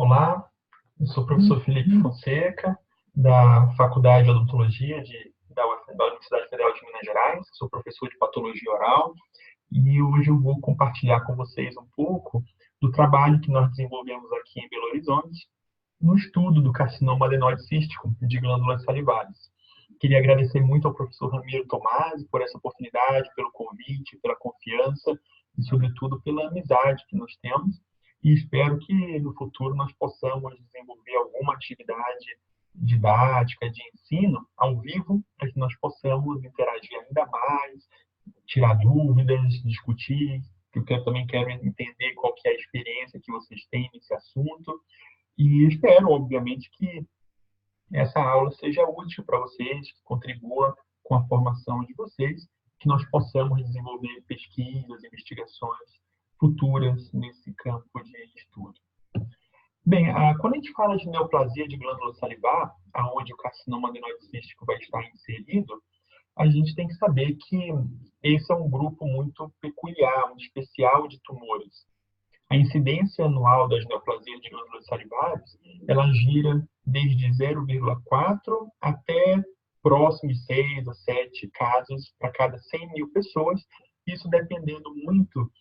Olá, eu sou o professor Felipe Fonseca, da Faculdade de Odontologia da Universidade Federal de Minas Gerais. Sou professor de patologia oral e hoje eu vou compartilhar com vocês um pouco do trabalho que nós desenvolvemos aqui em Belo Horizonte no estudo do carcinoma adenoide cístico de glândulas salivares. Queria agradecer muito ao professor Ramiro Tomasi por essa oportunidade, pelo convite, pela confiança e, sobretudo, pela amizade que nós temos. E espero que no futuro nós possamos desenvolver alguma atividade didática, de ensino, ao vivo, para que nós possamos interagir ainda mais, tirar dúvidas, discutir. Eu também quero entender qual que é a experiência que vocês têm nesse assunto. E espero, obviamente, que essa aula seja útil para vocês, que contribua com a formação de vocês, que nós possamos desenvolver pesquisas, investigações futuras nesse campo de estudo. Bem, quando a gente fala de neoplasia de glândula salivar, aonde o carcinoma adenoide cístico vai estar inserido, a gente tem que saber que esse é um grupo muito peculiar, muito especial de tumores. A incidência anual das neoplasias de glândulas salivares, ela gira desde 0,4 até próximo de 6 a 7 casos para cada 100 mil pessoas, isso dependendo muito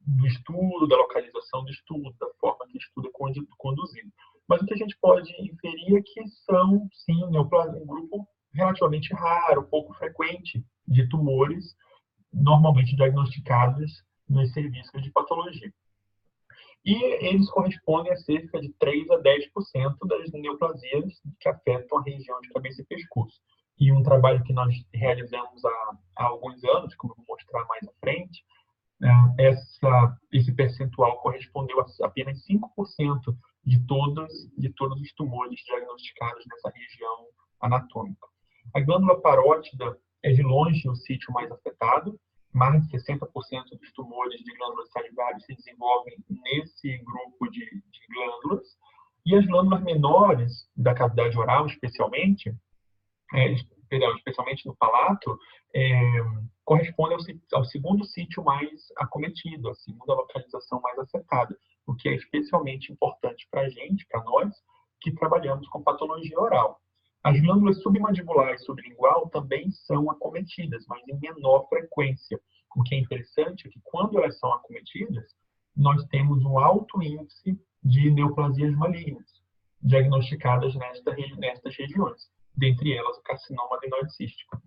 do estudo, da localização do estudo, da forma que o estudo é conduzido. Mas o que a gente pode inferir é que são, sim, um grupo relativamente raro, pouco frequente de tumores, normalmente diagnosticados nos serviços de patologia. E eles correspondem a cerca de 3 a 10% das neoplasias que afetam a região de cabeça e pescoço. E um trabalho que nós realizamos há alguns anos, como eu vou mostrar mais à frente, esse percentual correspondeu a apenas 5% de todos os tumores diagnosticados nessa região anatômica. A glândula parótida é de longe o sítio mais afetado. Mais de 60% dos tumores de glândulas salivares se desenvolvem nesse grupo de glândulas. E as glândulas menores da cavidade oral, especialmente no palato, correspondem ao segundo sítio mais acometido, a segunda localização mais afetada, o que é especialmente importante para a gente, para nós, que trabalhamos com patologia oral. As glândulas submandibular e sublingual também são acometidas, mas em menor frequência. O que é interessante é que, quando elas são acometidas, nós temos um alto índice de neoplasias malignas diagnosticadas nestas regiões, dentre elas o carcinoma adenoide cístico.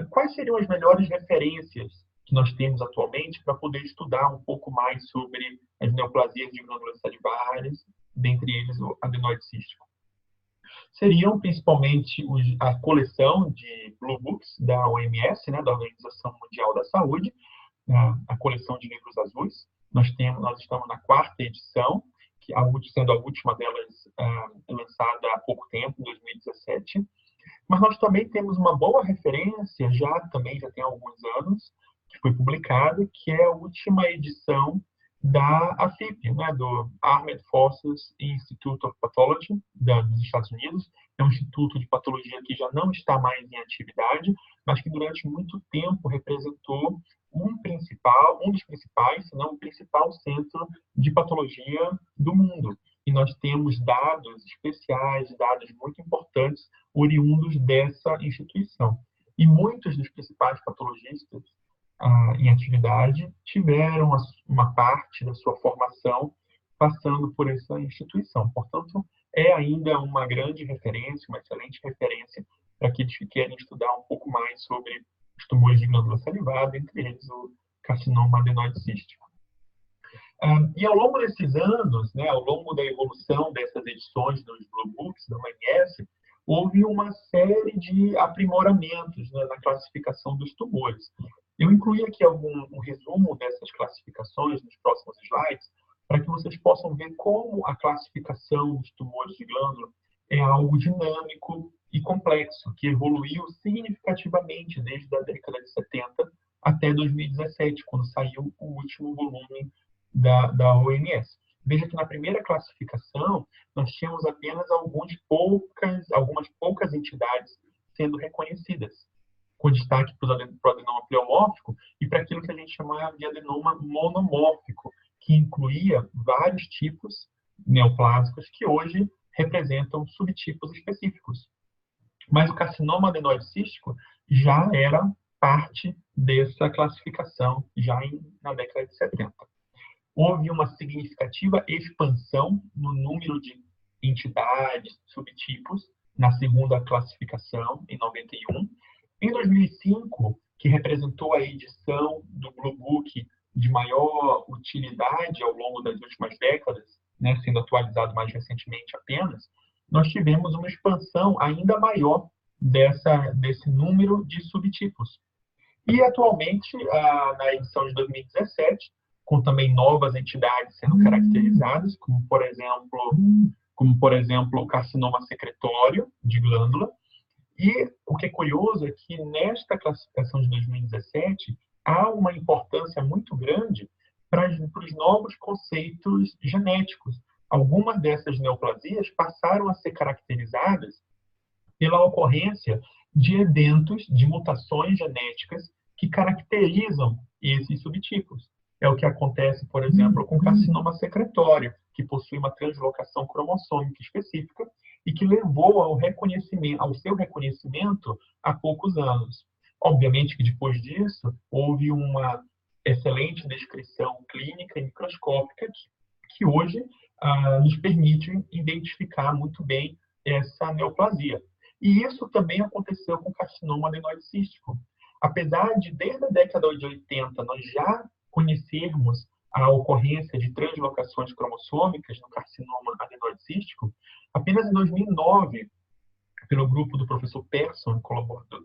Quais seriam as melhores referências que nós temos atualmente para poder estudar um pouco mais sobre as neoplasias de glândulas salivares, dentre eles o adenoide cístico? Seriam principalmente a coleção de Blue Books da OMS, da Organização Mundial da Saúde, a coleção de livros azuis. Nós estamos na 4ª edição, sendo a última delas lançada há pouco tempo, em 2017. Mas nós também temos uma boa referência, já tem alguns anos, que foi publicada, que é a última edição da AFIP, do Armed Forces Institute of Pathology, dos Estados Unidos. É um instituto de patologia que já não está mais em atividade, mas que durante muito tempo representou um dos principais, se não o principal centro de patologia do mundo. E nós temos dados especiais, dados muito importantes, oriundos dessa instituição. E muitos dos principais patologistas em atividade tiveram uma parte da sua formação passando por essa instituição. Portanto, é ainda uma grande referência, uma excelente referência para aqueles que querem estudar um pouco mais sobre os tumores de glândula salivar, entre eles o carcinoma adenoide cístico. E ao longo desses anos, ao longo da evolução dessas edições dos Blue Books da OMS, houve uma série de aprimoramentos na classificação dos tumores. Eu incluí aqui um resumo dessas classificações nos próximos slides, para que vocês possam ver como a classificação dos tumores de glândula é algo dinâmico e complexo, que evoluiu significativamente desde a década de 70 até 2017, quando saiu o último volume da OMS. Veja que na primeira classificação, nós tínhamos apenas algumas poucas entidades sendo reconhecidas, com destaque para o adenoma pleomórfico e para aquilo que a gente chamava de adenoma monomórfico, que incluía vários tipos neoplásicos que hoje representam subtipos específicos. Mas o carcinoma adenoide cístico já era parte dessa classificação já na década de 70. Houve uma significativa expansão no número de entidades, subtipos, na segunda classificação, em 91. Em 2005, que representou a edição do Blue Book de maior utilidade ao longo das últimas décadas, né, sendo atualizado mais recentemente apenas, nós tivemos uma expansão ainda maior desse número de subtipos. E, atualmente, na edição de 2017, com também novas entidades sendo caracterizadas, como, por exemplo, o carcinoma secretório de glândula. E o que é curioso é que, nesta classificação de 2017, há uma importância muito grande para os novos conceitos genéticos. Algumas dessas neoplasias passaram a ser caracterizadas pela ocorrência de eventos de mutações genéticas que caracterizam esses subtipos. É o que acontece, por exemplo, com o carcinoma secretório, que possui uma translocação cromossômica específica e que levou ao seu reconhecimento há poucos anos. Obviamente que depois disso houve uma excelente descrição clínica e microscópica que hoje nos permite identificar muito bem essa neoplasia. E isso também aconteceu com o carcinoma adenoide cístico. Apesar de, desde a década de 80, nós já conhecermos a ocorrência de translocações cromossômicas no carcinoma adenoide cístico, apenas em 2009, pelo grupo do professor Persson e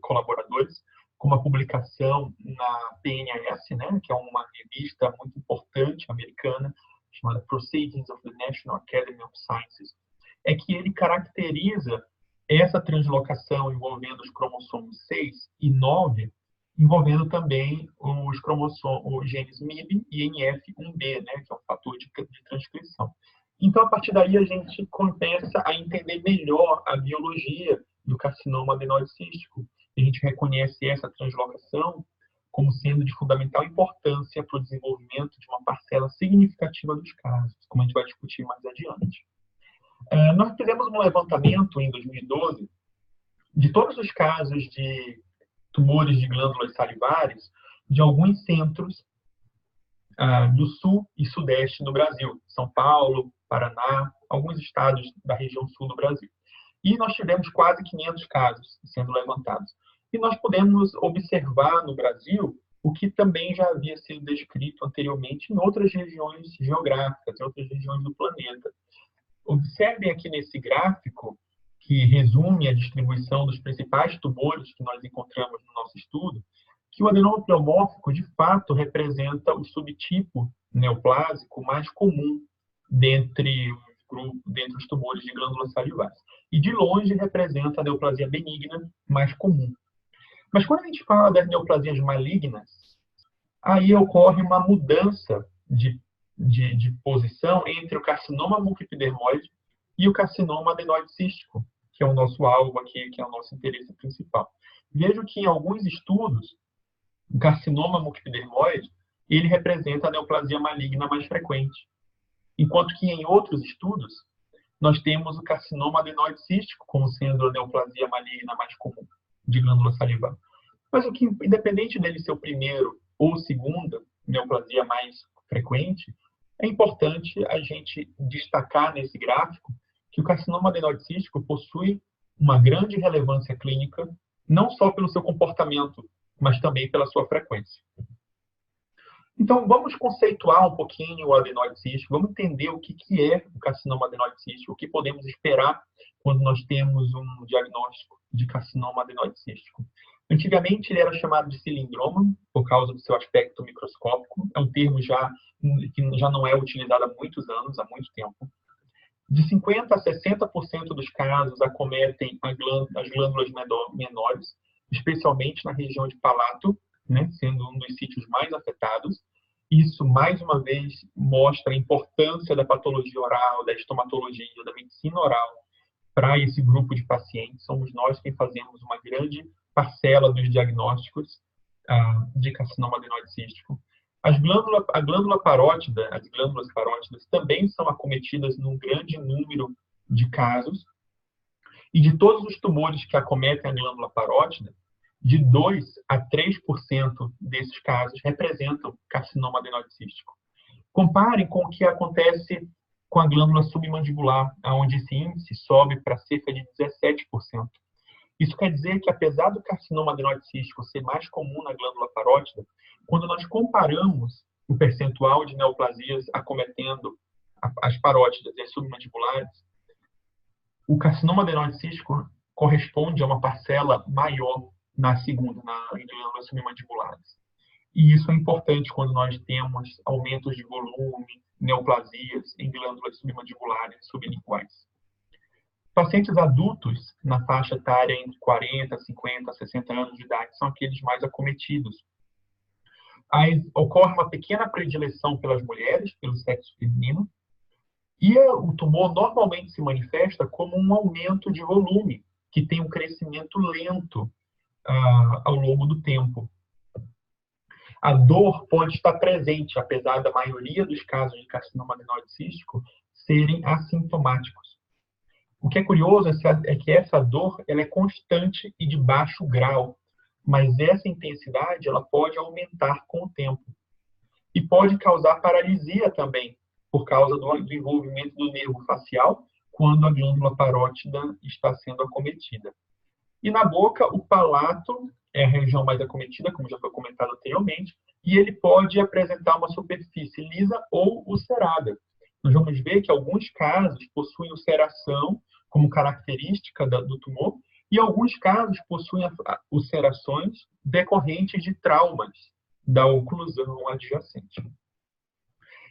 colaboradores, com uma publicação na PNAS, né, que é uma revista muito importante americana, chamada Proceedings of the National Academy of Sciences, é que ele caracteriza essa translocação envolvendo os cromossomos 6 e 9, envolvendo também os genes MIB e NF1B, né, que é um fator de transcrição. Então, a partir daí, a gente começa a entender melhor a biologia do carcinoma adenoide cístico. A gente reconhece essa translocação como sendo de fundamental importância para o desenvolvimento de uma parcela significativa dos casos, como a gente vai discutir mais adiante. Nós fizemos um levantamento em 2012 de todos os casos de tumores de glândulas salivares de alguns centros do sul e sudeste do Brasil, São Paulo, Paraná, alguns estados da região sul do Brasil. E nós tivemos quase 500 casos sendo levantados. E nós podemos observar no Brasil o que também já havia sido descrito anteriormente em outras regiões geográficas, em outras regiões do planeta. Observem aqui nesse gráfico, que resume a distribuição dos principais tumores que nós encontramos no nosso estudo, que o adenoma pleomórfico, de fato, representa o subtipo neoplásico mais comum dentre os tumores de glândulas salivares. E, de longe, representa a neoplasia benigna mais comum. Mas, quando a gente fala das neoplasias malignas, aí ocorre uma mudança de posição entre o carcinoma multiepidermoide e o carcinoma adenoide cístico, que é o nosso alvo aqui, que é o nosso interesse principal. Vejo que, em alguns estudos, o carcinoma multiepidermoide, ele representa a neoplasia maligna mais frequente. Enquanto que, em outros estudos, nós temos o carcinoma adenoide cístico como sendo a neoplasia maligna mais comum de glândula salivar. Mas o que, independente dele ser o primeiro ou segunda neoplasia mais frequente, é importante a gente destacar nesse gráfico que o carcinoma adenoide cístico possui uma grande relevância clínica, não só pelo seu comportamento, mas também pela sua frequência. Então, vamos conceituar um pouquinho o adenoide cístico, vamos entender o que é o carcinoma adenoide cístico, o que podemos esperar quando nós temos um diagnóstico de carcinoma adenoide cístico. Antigamente, ele era chamado de cilindroma, por causa do seu aspecto microscópico. É um termo que já não é utilizado há muitos anos, há muito tempo. De 50% a 60% dos casos acometem as glândulas menores, especialmente na região de palato, né, sendo um dos sítios mais afetados. Isso, mais uma vez, mostra a importância da patologia oral, da estomatologia, da medicina oral para esse grupo de pacientes. Somos nós quem fazemos uma grande parcela dos diagnósticos de carcinoma adenoide cístico. A glândula parótida, as glândulas parótidas também são acometidas num grande número de casos, e de todos os tumores que acometem a glândula parótida, de 2 a 3% desses casos representam carcinoma adenoide cístico. Comparem com o que acontece com a glândula submandibular, onde esse índice sobe para cerca de 17%. Isso quer dizer que, apesar do carcinoma adenoide cístico ser mais comum na glândula parótida, quando nós comparamos o percentual de neoplasias acometendo as parótidas e as submandibulares, o carcinoma adenoide cístico corresponde a uma parcela maior na segunda, em glândulas submandibulares. E isso é importante quando nós temos aumentos de volume, neoplasias em glândulas submandibulares e sublinguais. Pacientes adultos, na faixa etária entre 40, 50, 60 anos de idade, são aqueles mais acometidos. Aí ocorre uma pequena predileção pelas mulheres, pelo sexo feminino, e o tumor normalmente se manifesta como um aumento de volume, que tem um crescimento lento ao longo do tempo. A dor pode estar presente, apesar da maioria dos casos de carcinoma adenoide cístico serem assintomáticos. O que é curioso é que essa dor ela é constante e de baixo grau, mas essa intensidade ela pode aumentar com o tempo. E pode causar paralisia também, por causa do envolvimento do nervo facial, quando a glândula parótida está sendo acometida. E na boca, o palato é a região mais acometida, como já foi comentado anteriormente, e ele pode apresentar uma superfície lisa ou ulcerada. Nós vamos ver que alguns casos possuem ulceração como característica do tumor, e alguns casos possuem ulcerações decorrentes de traumas da oclusão adjacente.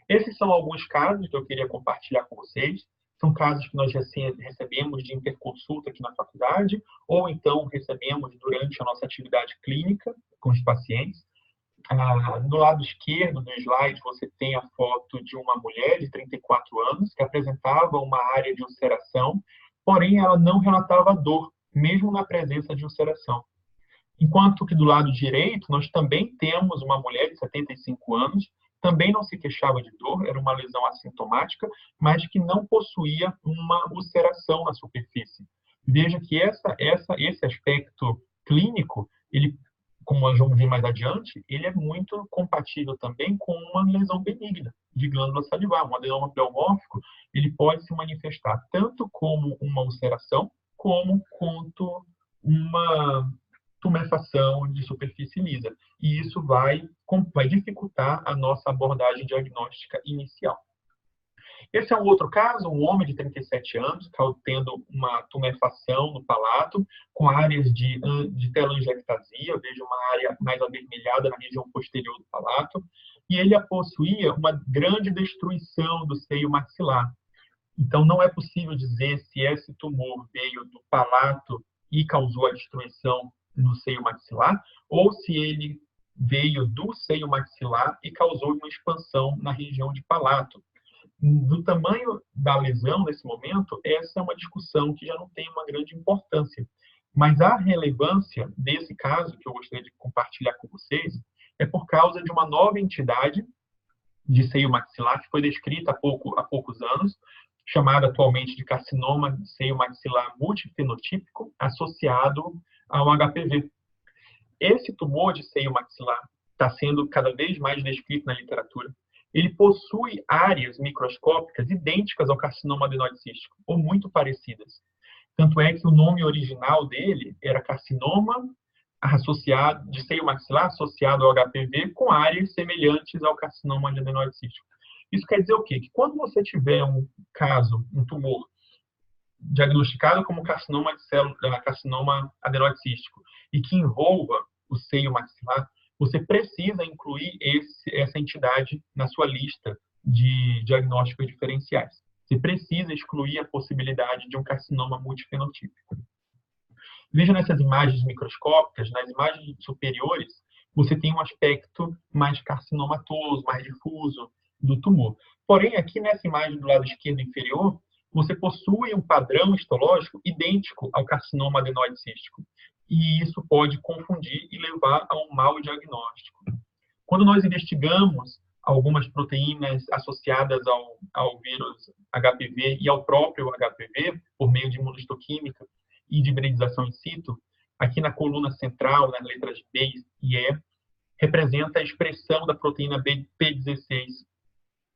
Esses são alguns casos que eu queria compartilhar com vocês. São casos que nós recebemos de interconsulta aqui na faculdade, ou então recebemos durante a nossa atividade clínica com os pacientes. No lado esquerdo do slide, você tem a foto de uma mulher de 34 anos que apresentava uma área de ulceração, porém ela não relatava dor, mesmo na presença de ulceração. Enquanto que do lado direito, nós também temos uma mulher de 75 anos, também não se queixava de dor, era uma lesão assintomática, mas que não possuía uma ulceração na superfície. Veja que esse aspecto clínico, ele, como nós vamos ver mais adiante, ele é muito compatível também com uma lesão benigna de glândula salivar. Um adenoma pleomórfico, ele pode se manifestar tanto como uma ulceração, como quanto uma tumefação de superfície lisa. E isso vai dificultar a nossa abordagem diagnóstica inicial. Esse é um outro caso, um homem de 37 anos, tendo uma tumefação no palato, com áreas de telangiectasia, veja uma área mais avermelhada na região posterior do palato, e ele possuía uma grande destruição do seio maxilar. Então, não é possível dizer se esse tumor veio do palato e causou a destruição no seio maxilar, ou se ele veio do seio maxilar e causou uma expansão na região de palato. Do tamanho da lesão nesse momento, essa é uma discussão que já não tem uma grande importância. Mas a relevância desse caso, que eu gostaria de compartilhar com vocês, é por causa de uma nova entidade de seio maxilar que foi descrita há poucos anos, chamada atualmente de carcinoma de seio maxilar multifenotípico associado ao HPV. Esse tumor de seio maxilar está sendo cada vez mais descrito na literatura. Ele possui áreas microscópicas idênticas ao carcinoma adenoide cístico, ou muito parecidas. Tanto é que o nome original dele era carcinoma associado, de seio maxilar associado ao HPV com áreas semelhantes ao carcinoma de adenoide cístico. Isso quer dizer o quê? Que quando você tiver um caso, um tumor, diagnosticado como carcinoma adenoide cístico e que envolva o seio maxilar, você precisa incluir essa entidade na sua lista de diagnósticos diferenciais. Você precisa excluir a possibilidade de um carcinoma multifenotípico. Veja nessas imagens microscópicas, nas imagens superiores, você tem um aspecto mais carcinomatoso, mais difuso do tumor. Porém, aqui nessa imagem do lado esquerdo inferior, você possui um padrão histológico idêntico ao carcinoma adenoide cístico. E isso pode confundir e levar a um mau diagnóstico. Quando nós investigamos algumas proteínas associadas ao vírus HPV e ao próprio HPV, por meio de imunohistoquímica e de hibridização in situ, aqui na coluna central, nas letras B e E, representa a expressão da proteína P16.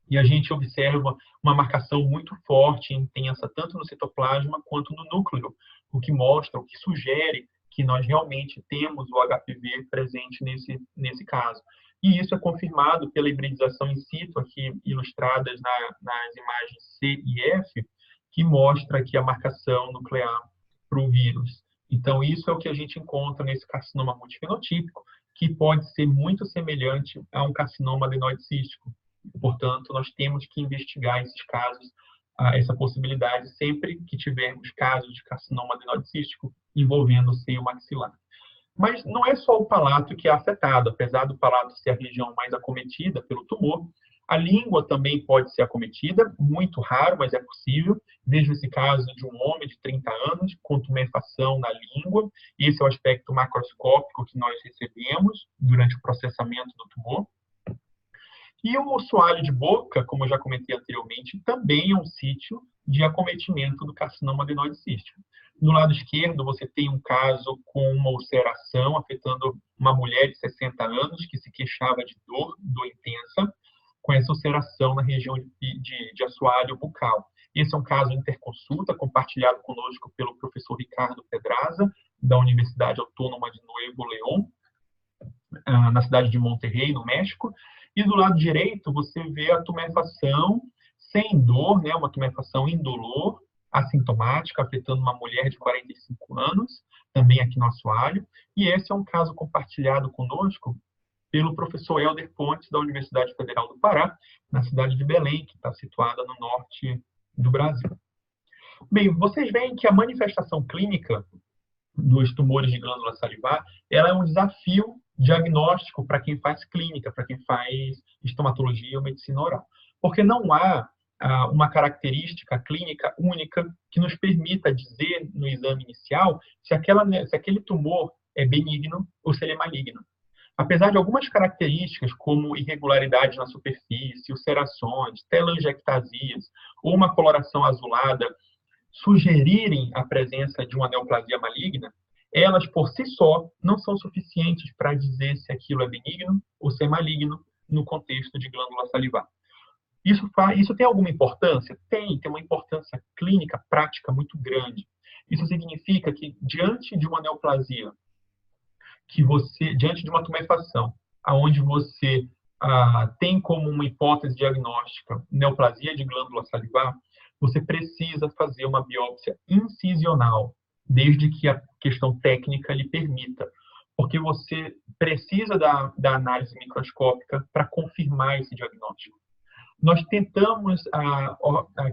E a gente observa uma marcação muito forte e intensa, tanto no citoplasma quanto no núcleo, o que mostra, o que sugere que nós realmente temos o HPV presente nesse caso. E isso é confirmado pela hibridização in situ, aqui ilustradas nas imagens C e F, que mostra aqui a marcação nuclear para o vírus. Então, isso é o que a gente encontra nesse carcinoma multifenotípico, que pode ser muito semelhante a um carcinoma adenoide cístico. Portanto, nós temos que investigar esses casos, essa possibilidade, sempre que tivermos casos de carcinoma adenoide cístico envolvendo o seio maxilar. Mas não é só o palato que é afetado, apesar do palato ser a região mais acometida pelo tumor, a língua também pode ser acometida, muito raro, mas é possível. Vejo esse caso de um homem de 30 anos com tumefação na língua. Esse é o aspecto macroscópico que nós recebemos durante o processamento do tumor. E o assoalho de boca, como eu já comentei anteriormente, também é um sítio de acometimento do carcinoma adenoide cístico. No lado esquerdo, você tem um caso com uma ulceração afetando uma mulher de 60 anos que se queixava de dor intensa, com essa ulceração na região de assoalho bucal. Esse é um caso interconsulta, compartilhado conosco pelo professor Ricardo Pedraza, da Universidade Autônoma de Nuevo León, na cidade de Monterrey, no México. E do lado direito, você vê a tumefação sem dor, né, uma tumefação indolor, assintomática, afetando uma mulher de 45 anos, também aqui no assoalho. E esse é um caso compartilhado conosco pelo professor Helder Pontes, da Universidade Federal do Pará, na cidade de Belém, que está situada no norte do Brasil. Bem, vocês veem que a manifestação clínica dos tumores de glândula salivar, ela é um desafio diagnóstico para quem faz clínica, para quem faz estomatologia ou medicina oral. Porque não há uma característica clínica única que nos permita dizer no exame inicial se aquele tumor é benigno ou se ele é maligno. Apesar de algumas características, como irregularidades na superfície, ulcerações, telangiectasias ou uma coloração azulada, sugerirem a presença de uma neoplasia maligna, elas por si só não são suficientes para dizer se aquilo é benigno ou se é maligno no contexto de glândula salivar. Isso tem alguma importância? Tem uma importância clínica, prática muito grande. Isso significa que diante de uma neoplasia, diante de uma tumefação, onde você tem como uma hipótese diagnóstica neoplasia de glândula salivar, você precisa fazer uma biópsia incisional, desde que a questão técnica lhe permita, porque você precisa da análise microscópica para confirmar esse diagnóstico. Nós tentamos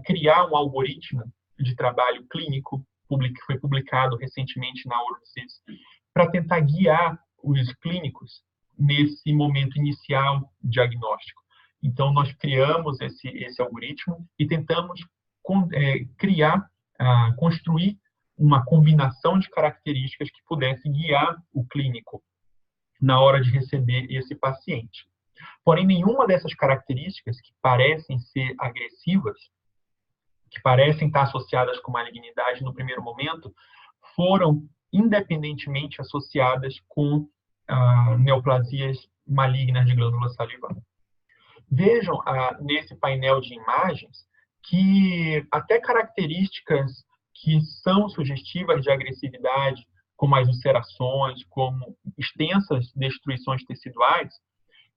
criar um algoritmo de trabalho clínico, que foi publicado recentemente na URSS, para tentar guiar os clínicos nesse momento inicial diagnóstico. Então, nós criamos esse algoritmo e tentamos construir uma combinação de características que pudesse guiar o clínico na hora de receber esse paciente. Porém, nenhuma dessas características que parecem ser agressivas, que parecem estar associadas com malignidade no primeiro momento, foram independentemente associadas com neoplasias malignas de glândula salivar. Vejam nesse painel de imagens que até características que são sugestivas de agressividade, como as ulcerações, como extensas destruições teciduais,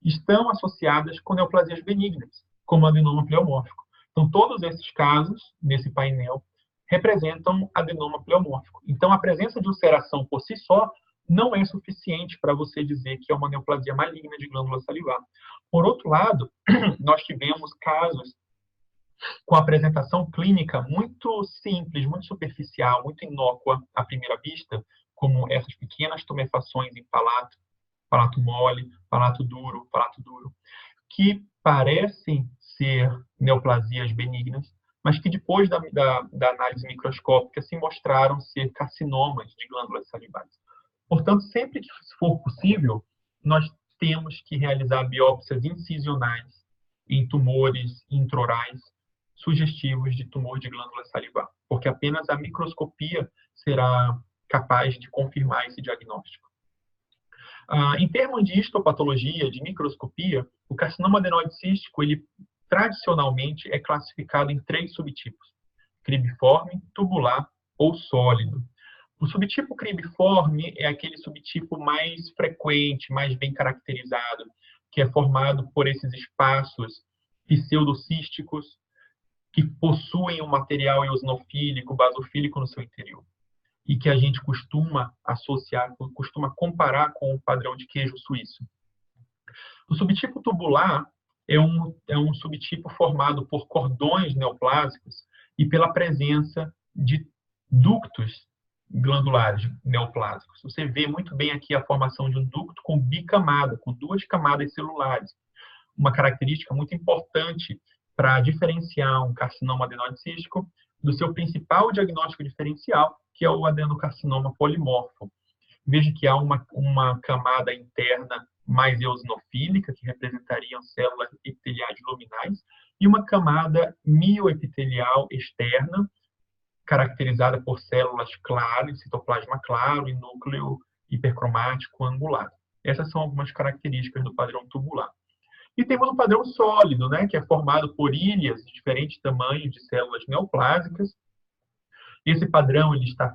estão associadas com neoplasias benignas, como adenoma pleomórfico. Então, todos esses casos, nesse painel, representam adenoma pleomórfico. Então, a presença de ulceração por si só não é suficiente para você dizer que é uma neoplasia maligna de glândula salivar. Por outro lado, nós tivemos casos com apresentação clínica muito simples, muito superficial, muito inócua à primeira vista, como essas pequenas tumefações em palato mole, palato duro, que parecem ser neoplasias benignas, mas que depois da análise microscópica se mostraram ser carcinomas de glândulas salivares. Portanto, sempre que for possível, nós temos que realizar biópsias incisionais em tumores intraorais sugestivos de tumor de glândula salivar, porque apenas a microscopia será capaz de confirmar esse diagnóstico. Em termos de histopatologia, de microscopia, o carcinoma adenoide cístico, ele tradicionalmente é classificado em 3 subtipos: cribiforme, tubular ou sólido. O subtipo cribiforme é aquele subtipo mais frequente, mais bem caracterizado, que é formado por esses espaços pseudocísticos que possuem um material eosinofílico, basofílico no seu interior, e que a gente costuma associar, costuma comparar com o padrão de queijo suíço. O subtipo tubular é um subtipo formado por cordões neoplásicos e pela presença de ductos glandulares neoplásicos. Você vê muito bem aqui a formação de um ducto com bicamada, com 2 camadas celulares. Uma característica muito importante para diferenciar um carcinoma adenoide cístico do seu principal diagnóstico diferencial, que é o adenocarcinoma polimorfo. Veja que há uma camada interna mais eosinofílica, que representariam células epiteliais luminais, e uma camada mioepitelial externa, caracterizada por células claras, citoplasma claro e núcleo hipercromático angulado. Essas são algumas características do padrão tubular. E temos o padrão sólido, né, que é formado por ilhas de diferentes tamanhos de células neoplásicas. Esse padrão ele está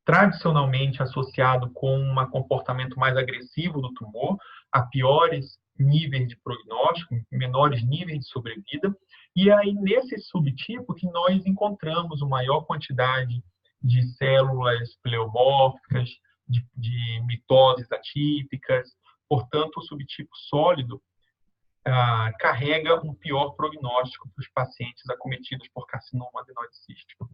tradicionalmente associado com um comportamento mais agressivo do tumor, a piores níveis de prognóstico, menores níveis de sobrevida, e é aí nesse subtipo que nós encontramos uma maior quantidade de células pleomórficas, de mitoses atípicas. Portanto, o subtipo sólido carrega um pior prognóstico para os pacientes acometidos por carcinoma adenoide cístico.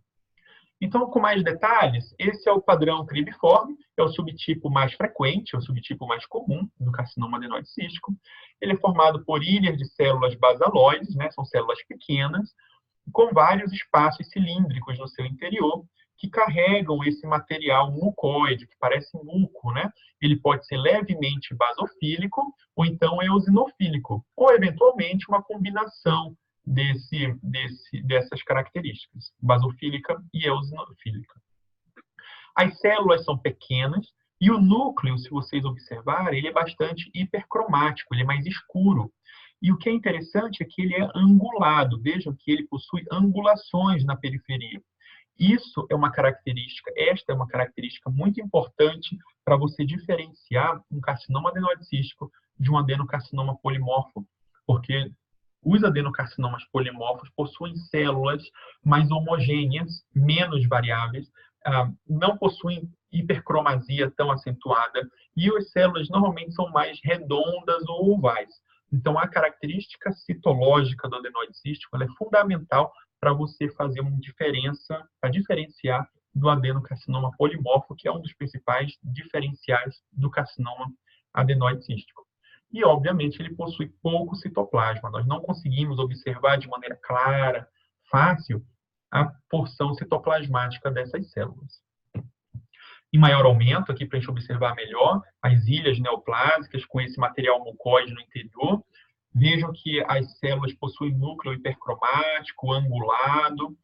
Então, com mais detalhes, esse é o padrão cribiforme, é o subtipo mais frequente, é o subtipo mais comum do carcinoma adenoide cístico. Ele é formado por ilhas de células basaloides, né, são células pequenas, com vários espaços cilíndricos no seu interior, que carregam esse material mucoide, que parece muco, né? Ele pode ser levemente basofílico ou então eosinofílico, ou eventualmente uma combinação dessas características, basofílica e eosinofílica. As células são pequenas e o núcleo, se vocês observarem, ele é bastante hipercromático, ele é mais escuro. E o que é interessante é que ele é angulado. Vejam que ele possui angulações na periferia. Esta é uma característica muito importante para você diferenciar um carcinoma adenoide cístico de um adenocarcinoma polimorfo, porque os adenocarcinomas polimorfos possuem células mais homogêneas, menos variáveis, não possuem hipercromasia tão acentuada, e as células normalmente são mais redondas ou ovais. Então, a característica citológica do adenoide cístico ela é fundamental para você fazer uma diferença, para diferenciar do adenocarcinoma polimorfo, que é um dos principais diferenciais do carcinoma adenoide cístico. E, obviamente, ele possui pouco citoplasma. Nós não conseguimos observar de maneira clara, fácil, a porção citoplasmática dessas células. Em maior aumento, aqui para a gente observar melhor, as ilhas neoplásicas com esse material mucoide no interior. Vejam que as células possuem núcleo hipercromático, angulado.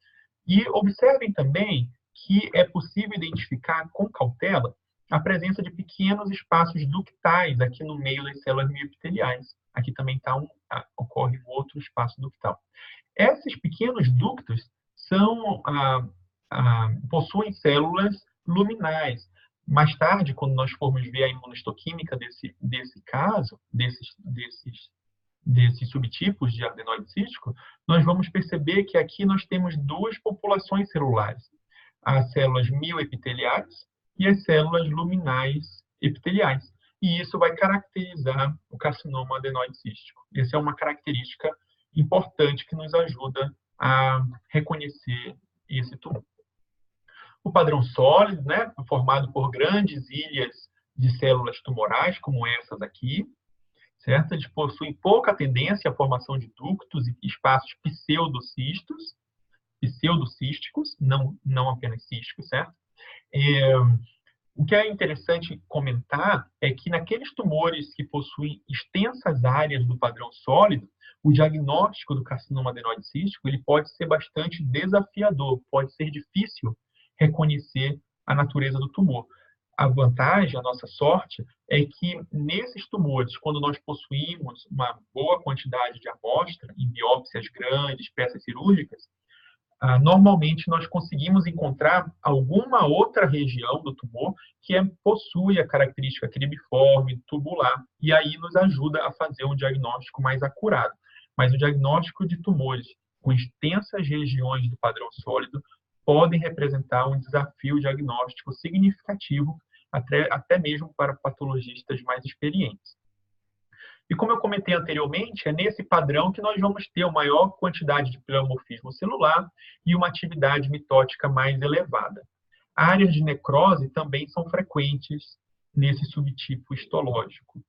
E observem também que é possível identificar com cautela a presença de pequenos espaços ductais aqui no meio das células mioepiteliais. Aqui também ocorre um outro espaço ductal. Esses pequenos ductos possuem células luminais. Mais tarde, quando nós formos ver a imunohistoquímica desse caso, desses subtipos de adenoide cístico, nós vamos perceber que aqui nós temos 2 populações celulares. As células mioepiteliais e as células luminais epiteliais. E isso vai caracterizar o carcinoma adenoide cístico. Essa é uma característica importante que nos ajuda a reconhecer esse tumor. O padrão sólido, né, formado por grandes ilhas de células tumorais, como essas aqui, certo? Eles possuem pouca tendência à formação de ductos e espaços pseudocísticos, não apenas císticos, certo? O que é interessante comentar é que naqueles tumores que possuem extensas áreas do padrão sólido, o diagnóstico do carcinoma adenoide cístico ele pode ser bastante desafiador, pode ser difícil reconhecer a natureza do tumor. A vantagem, a nossa sorte, é que nesses tumores, quando nós possuímos uma boa quantidade de amostra, em biópsias grandes, peças cirúrgicas, normalmente nós conseguimos encontrar alguma outra região do tumor que possui a característica cribiforme, tubular, e aí nos ajuda a fazer um diagnóstico mais acurado. Mas o diagnóstico de tumores com extensas regiões do padrão sólido podem representar um desafio diagnóstico significativo, até mesmo para patologistas mais experientes. E como eu comentei anteriormente, é nesse padrão que nós vamos ter uma maior quantidade de pleomorfismo celular e uma atividade mitótica mais elevada. Áreas de necrose também são frequentes nesse subtipo histológico.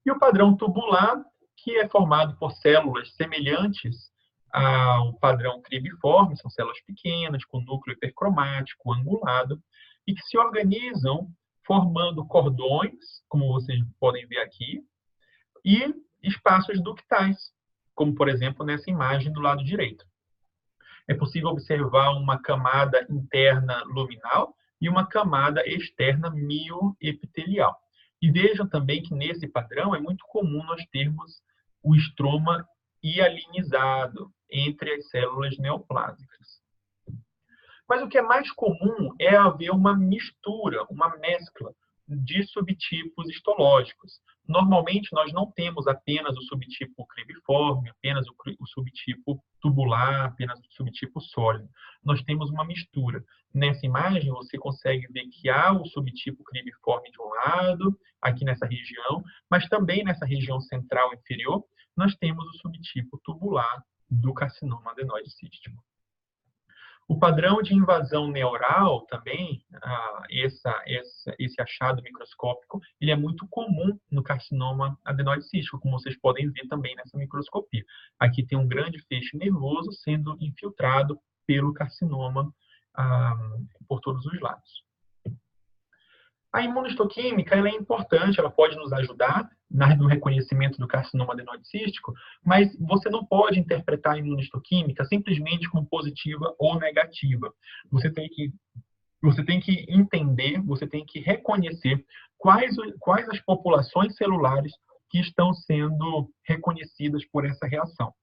E o padrão tubular, que é formado por células semelhantes ao padrão cribiforme, são células pequenas, com núcleo hipercromático, angulado, e que se organizam formando cordões, como vocês podem ver aqui, e espaços ductais, como, por exemplo, nessa imagem do lado direito. É possível observar uma camada interna luminal e uma camada externa mioepitelial. E vejam também que nesse padrão é muito comum nós termos o estroma hialinizado entre as células neoplásicas. Mas o que é mais comum é haver uma mistura, uma mescla de subtipos histológicos. Normalmente, nós não temos apenas o subtipo cribiforme, apenas o subtipo tubular, apenas o subtipo sólido. Nós temos uma mistura. Nessa imagem, você consegue ver que há o subtipo cribiforme de um lado, aqui nessa região, mas também nessa região central inferior, nós temos o subtipo tubular do carcinoma adenoide cístico. O padrão de invasão neural também, esse achado microscópico, ele é muito comum no carcinoma adenoide cístico, como vocês podem ver também nessa microscopia. Aqui tem um grande feixe nervoso sendo infiltrado pelo carcinoma por todos os lados. A imunohistoquímica ela é importante, ela pode nos ajudar no reconhecimento do carcinoma adenoide cístico, mas você não pode interpretar a imunohistoquímica simplesmente como positiva ou negativa. Você tem que entender, você tem que reconhecer quais as populações celulares que estão sendo reconhecidas por essa reação.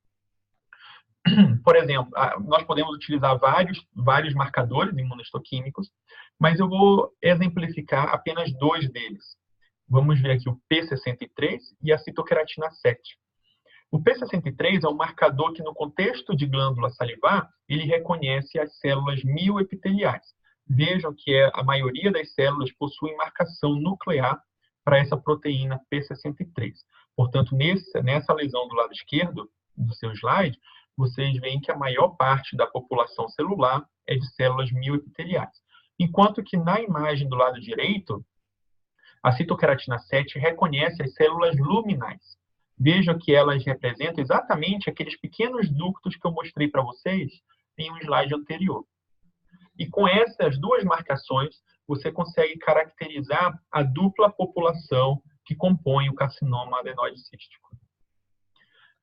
Por exemplo, nós podemos utilizar vários marcadores imunohistoquímicos, mas eu vou exemplificar apenas dois deles. Vamos ver aqui o P63 e a citoqueratina 7. O P63 é um marcador que, no contexto de glândula salivar, ele reconhece as células mioepiteliais. Vejam que a maioria das células possuem marcação nuclear para essa proteína P63. Portanto, nessa lesão do lado esquerdo do seu slide, vocês veem que a maior parte da população celular é de células mioepiteliais. Enquanto que na imagem do lado direito, a citoqueratina 7 reconhece as células luminais. Vejam que elas representam exatamente aqueles pequenos ductos que eu mostrei para vocês em um slide anterior. E com essas duas marcações, você consegue caracterizar a dupla população que compõe o carcinoma adenoide cístico.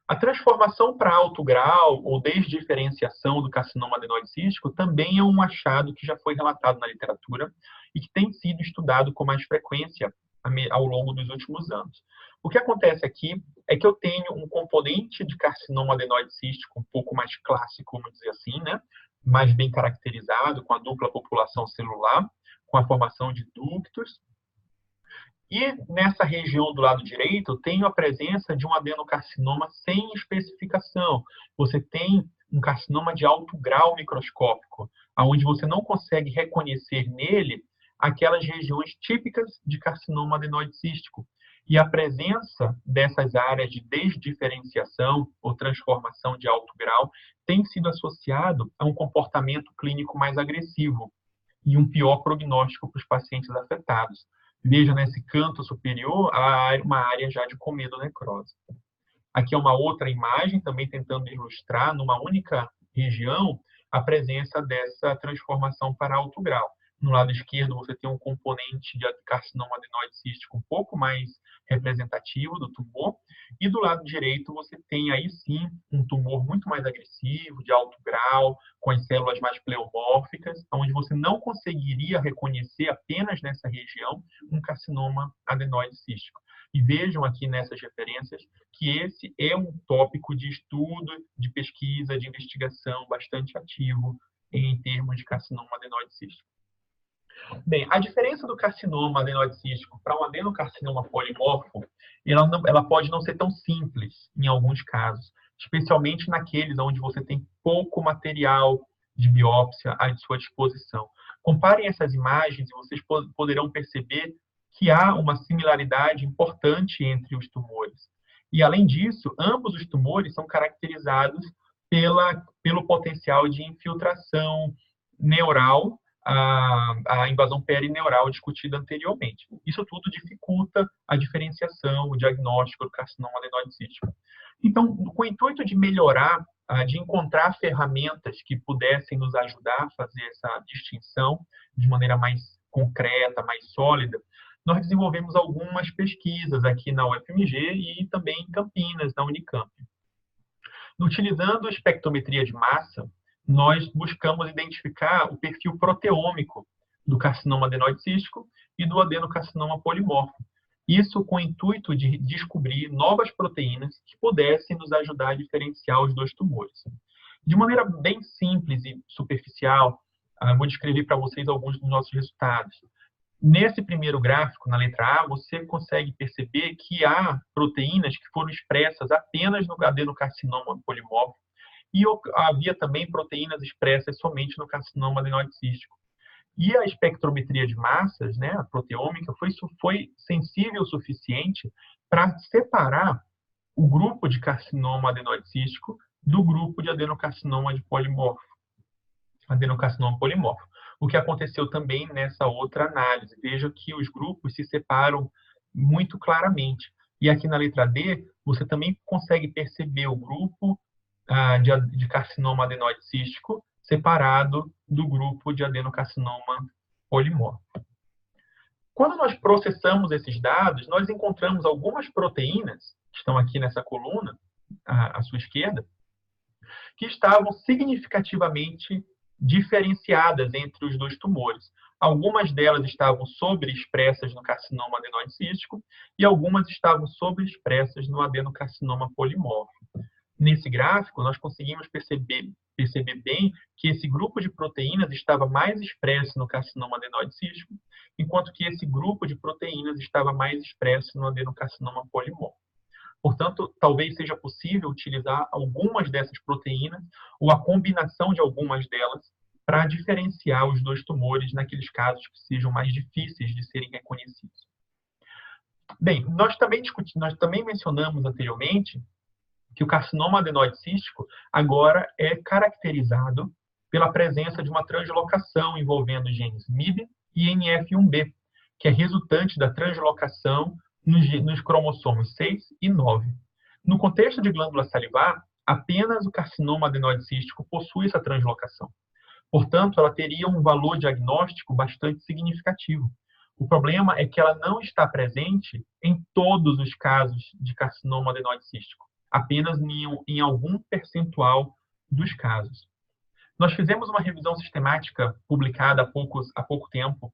A transformação para alto grau ou desdiferenciação do carcinoma adenoide cístico também é um achado que já foi relatado na literatura e que tem sido estudado com mais frequência ao longo dos últimos anos. O que acontece aqui é que eu tenho um componente de carcinoma adenoide cístico um pouco mais clássico, vamos dizer assim, né? Mais bem caracterizado, com a dupla população celular, com a formação de ductos. E nessa região do lado direito, eu tenho a presença de um adenocarcinoma sem especificação. Você tem um carcinoma de alto grau microscópico, onde você não consegue reconhecer nele aquelas regiões típicas de carcinoma adenoide cístico. E a presença dessas áreas de desdiferenciação ou transformação de alto grau tem sido associado a um comportamento clínico mais agressivo e um pior prognóstico para os pacientes afetados. Veja nesse canto superior uma área já de comedonecrose. Aqui é uma outra imagem, também tentando ilustrar, numa única região, a presença dessa transformação para alto grau. No lado esquerdo, você tem um componente de carcinoma adenoide cístico um pouco mais representativo do tumor, e do lado direito você tem aí sim um tumor muito mais agressivo, de alto grau, com as células mais pleomórficas, onde você não conseguiria reconhecer apenas nessa região um carcinoma adenoide cístico. E vejam aqui nessas referências que esse é um tópico de estudo, de pesquisa, de investigação bastante ativo em termos de carcinoma adenoide cístico. Bem, a diferença do carcinoma adenoide cístico para um adenocarcinoma polimorfo, ela pode não ser tão simples em alguns casos, especialmente naqueles onde você tem pouco material de biópsia à sua disposição. Comparem essas imagens e vocês poderão perceber que há uma similaridade importante entre os tumores. E, além disso, ambos os tumores são caracterizados pelo potencial de infiltração neural, a invasão perineural discutida anteriormente. Isso tudo dificulta a diferenciação, o diagnóstico do carcinoma adenoide cístico. Então, com o intuito de melhorar, de encontrar ferramentas que pudessem nos ajudar a fazer essa distinção de maneira mais concreta, mais sólida, nós desenvolvemos algumas pesquisas aqui na UFMG e também em Campinas, na Unicamp. Utilizando a espectrometria de massa, nós buscamos identificar o perfil proteômico do carcinoma adenoide cístico e do adenocarcinoma polimorfo. Isso com o intuito de descobrir novas proteínas que pudessem nos ajudar a diferenciar os dois tumores. De maneira bem simples e superficial, vou descrever para vocês alguns dos nossos resultados. Nesse primeiro gráfico, na letra A, você consegue perceber que há proteínas que foram expressas apenas no adenocarcinoma polimorfo e havia também proteínas expressas somente no carcinoma adenoide cístico. E a espectrometria de massas, né, a proteômica, foi sensível o suficiente para separar o grupo de carcinoma adenoide cístico do grupo de adenocarcinoma polimorfo. O que aconteceu também nessa outra análise. Veja que os grupos se separam muito claramente. E aqui na letra D, você também consegue perceber o grupo de carcinoma adenoide cístico separado do grupo de adenocarcinoma polimorfo. Quando nós processamos esses dados, nós encontramos algumas proteínas, que estão aqui nessa coluna, à sua esquerda, que estavam significativamente diferenciadas entre os dois tumores. Algumas delas estavam sobreexpressas no carcinoma adenoide cístico e algumas estavam sobreexpressas no adenocarcinoma polimorfo. Nesse gráfico, nós conseguimos perceber bem que esse grupo de proteínas estava mais expresso no carcinoma adenoide cístico, enquanto que esse grupo de proteínas estava mais expresso no adenocarcinoma polimorfo. Portanto, talvez seja possível utilizar algumas dessas proteínas ou a combinação de algumas delas para diferenciar os dois tumores naqueles casos que sejam mais difíceis de serem reconhecidos. Bem, nós também mencionamos anteriormente que o carcinoma adenoide cístico agora é caracterizado pela presença de uma translocação envolvendo os genes MYB e NF1B, que é resultante da translocação nos cromossomos 6 e 9. No contexto de glândula salivar, apenas o carcinoma adenoide cístico possui essa translocação. Portanto, ela teria um valor diagnóstico bastante significativo. O problema é que ela não está presente em todos os casos de carcinoma adenoide cístico, apenas em algum percentual dos casos. Nós fizemos uma revisão sistemática publicada há pouco tempo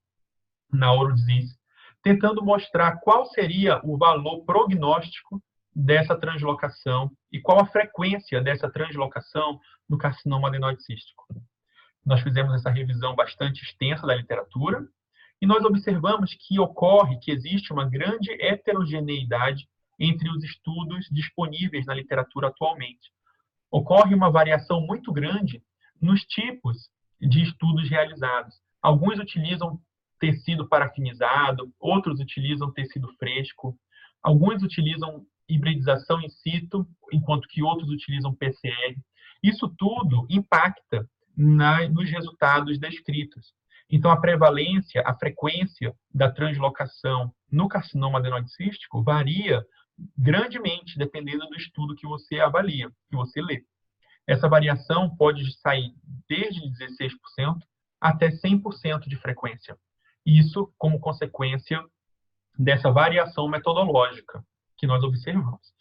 na Ourodisease, tentando mostrar qual seria o valor prognóstico dessa translocação e qual a frequência dessa translocação no carcinoma adenoide cístico. Nós fizemos essa revisão bastante extensa da literatura e nós observamos que existe uma grande heterogeneidade entre os estudos disponíveis na literatura atualmente. Ocorre uma variação muito grande nos tipos de estudos realizados. Alguns utilizam tecido parafinizado, outros utilizam tecido fresco, alguns utilizam hibridização in situ, enquanto que outros utilizam PCR. Isso tudo impacta nos resultados descritos. Então, a prevalência, a frequência da translocação no carcinoma adenoide cístico varia grandemente dependendo do estudo que você avalia, que você lê. Essa variação pode sair desde 16% até 100% de frequência. Isso como consequência dessa variação metodológica que nós observamos.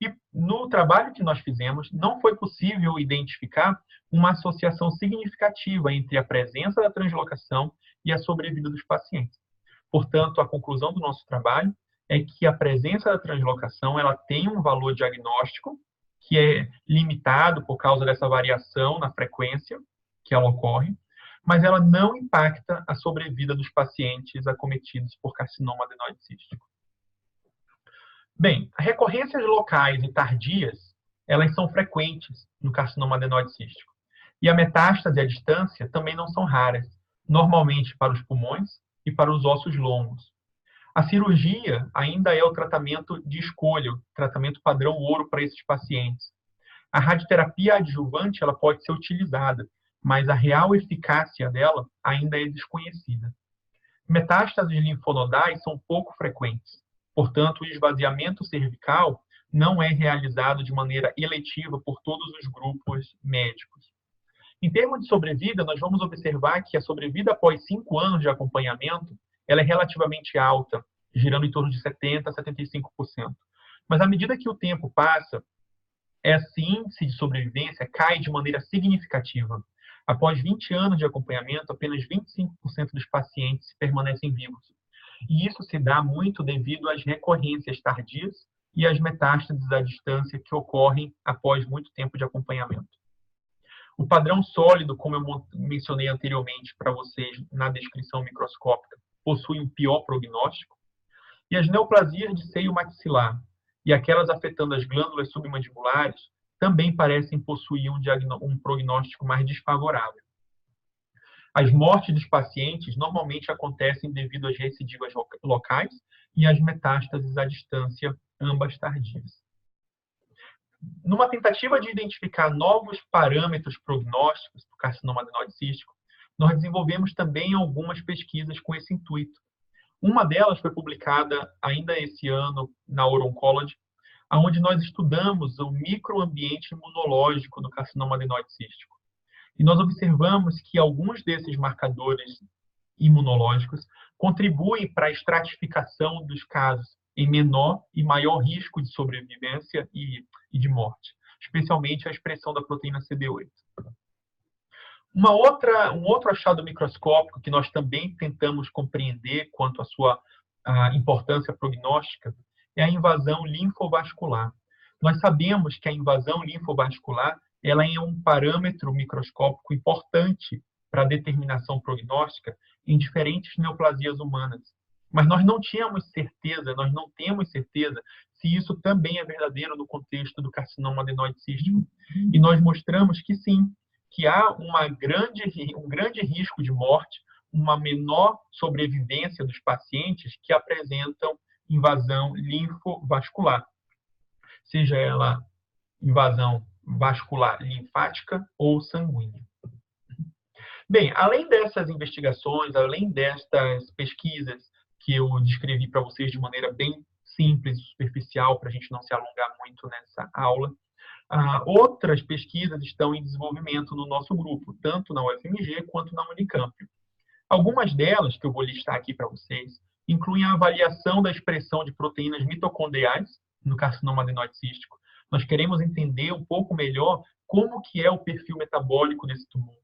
E no trabalho que nós fizemos, não foi possível identificar uma associação significativa entre a presença da translocação e a sobrevida dos pacientes. Portanto, a conclusão do nosso trabalho é que a presença da translocação ela tem um valor diagnóstico que é limitado por causa dessa variação na frequência que ela ocorre, mas ela não impacta a sobrevida dos pacientes acometidos por carcinoma adenoide cístico. Bem, recorrências locais e tardias, elas são frequentes no carcinoma adenoide cístico. E a metástase à distância também não são raras, normalmente para os pulmões e para os ossos longos. A cirurgia ainda é o tratamento de escolha, o tratamento padrão ouro para esses pacientes. A radioterapia adjuvante ela pode ser utilizada, mas a real eficácia dela ainda é desconhecida. Metástases linfonodais são pouco frequentes. Portanto, o esvaziamento cervical não é realizado de maneira eletiva por todos os grupos médicos. Em termos de sobrevida, nós vamos observar que a sobrevida após 5 anos de acompanhamento ela é relativamente alta, girando em torno de 70% a 75%. Mas à medida que o tempo passa, esse índice de sobrevivência cai de maneira significativa. Após 20 anos de acompanhamento, apenas 25% dos pacientes permanecem vivos. E isso se dá muito devido às recorrências tardias e às metástases à distância que ocorrem após muito tempo de acompanhamento. O padrão sólido, como eu mencionei anteriormente para vocês na descrição microscópica, possui um pior prognóstico. E as neoplasias de seio maxilar e aquelas afetando as glândulas submandibulares também parecem possuir um prognóstico mais desfavorável. As mortes dos pacientes normalmente acontecem devido às recidivas locais e às metástases à distância, ambas tardias. Numa tentativa de identificar novos parâmetros prognósticos do carcinoma adenoide cístico, nós desenvolvemos também algumas pesquisas com esse intuito. Uma delas foi publicada ainda esse ano na Uro-Oncology, onde nós estudamos o microambiente imunológico do carcinoma adenoide cístico. E nós observamos que alguns desses marcadores imunológicos contribuem para a estratificação dos casos em menor e maior risco de sobrevivência e de morte, especialmente a expressão da proteína CD8. Um outro achado microscópico que nós também tentamos compreender quanto à sua importância prognóstica é a invasão linfovascular. Nós sabemos que a invasão linfovascular ela é um parâmetro microscópico importante para a determinação prognóstica em diferentes neoplasias humanas. Mas nós não temos certeza se isso também é verdadeiro no contexto do carcinoma adenoide cístico. E nós mostramos que sim, que há um grande risco de morte, uma menor sobrevivência dos pacientes que apresentam invasão linfovascular, seja ela invasão vascular linfática ou sanguínea. Bem, além dessas investigações, além destas pesquisas que eu descrevi para vocês de maneira bem simples e superficial, para a gente não se alongar muito nessa aula, outras pesquisas estão em desenvolvimento no nosso grupo, tanto na UFMG quanto na Unicamp. Algumas delas, que eu vou listar aqui para vocês, incluem a avaliação da expressão de proteínas mitocondriais no carcinoma adenoide cístico. Nós queremos entender um pouco melhor como que é o perfil metabólico desse tumor.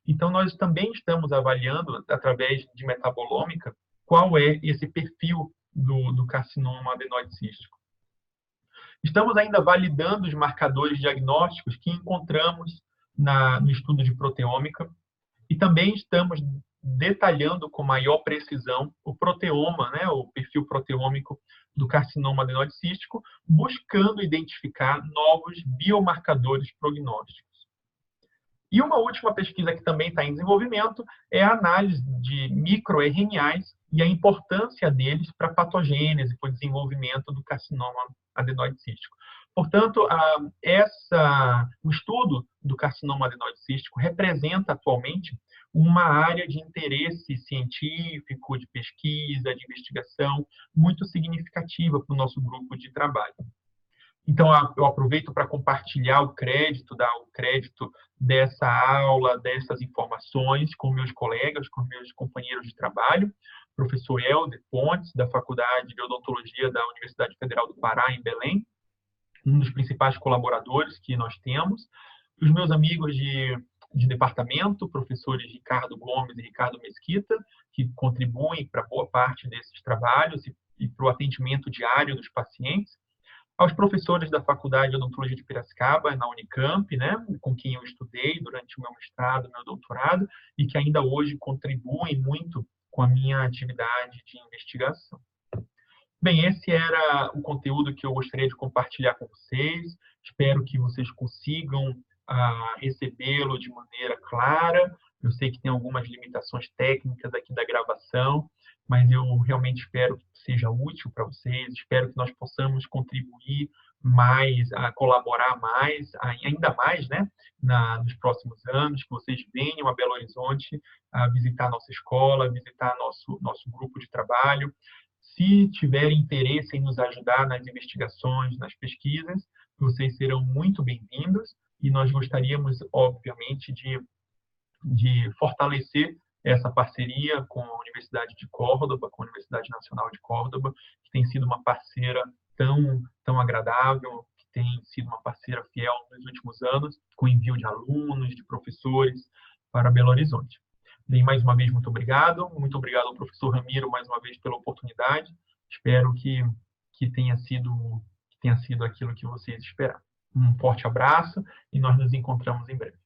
Então, nós também estamos avaliando, através de metabolômica, qual é esse perfil do carcinoma adenoide cístico. Estamos ainda validando os marcadores diagnósticos que encontramos no estudo de proteômica e também estamos detalhando com maior precisão o proteoma, o perfil proteômico do carcinoma adenoide cístico, buscando identificar novos biomarcadores prognósticos. E uma última pesquisa que também está em desenvolvimento é a análise de microRNAs e a importância deles para a patogênese, para o desenvolvimento do carcinoma adenoide cístico. Portanto, o estudo do carcinoma adenoide cístico representa atualmente uma área de interesse científico, de pesquisa, de investigação muito significativa para o nosso grupo de trabalho. Então, eu aproveito para compartilhar o crédito, dar o crédito dessa aula, dessas informações com meus colegas, com meus companheiros de trabalho, professor Helder Pontes, da Faculdade de Odontologia da Universidade Federal do Pará, em Belém, um dos principais colaboradores que nós temos, os meus amigos de departamento, professores Ricardo Gomes e Ricardo Mesquita, que contribuem para boa parte desses trabalhos e para o atendimento diário dos pacientes, aos professores da Faculdade de Odontologia de Piracicaba, na Unicamp, né, com quem eu estudei durante o meu mestrado, meu doutorado, e que ainda hoje contribuem muito com a minha atividade de investigação. Bem, esse era o conteúdo que eu gostaria de compartilhar com vocês. Espero que vocês consigam recebê-lo de maneira clara. Eu sei que tem algumas limitações técnicas aqui da gravação, mas eu realmente espero que seja útil para vocês. Espero que nós possamos contribuir mais, colaborar mais, ainda mais, né, nos próximos anos, que vocês venham a Belo Horizonte a visitar nossa escola, visitar nosso grupo de trabalho. Se tiverem interesse em nos ajudar nas investigações, nas pesquisas, vocês serão muito bem-vindos e nós gostaríamos, obviamente, de fortalecer essa parceria com a Universidade de Córdoba, com a Universidade Nacional de Córdoba, que tem sido uma parceira tão agradável, que tem sido uma parceira fiel nos últimos anos, com envio de alunos, de professores para Belo Horizonte. Bem, mais uma vez, muito obrigado. Muito obrigado ao professor Ramiro, mais uma vez, pela oportunidade. Espero que tenha sido aquilo que vocês esperavam. Um forte abraço e nós nos encontramos em breve.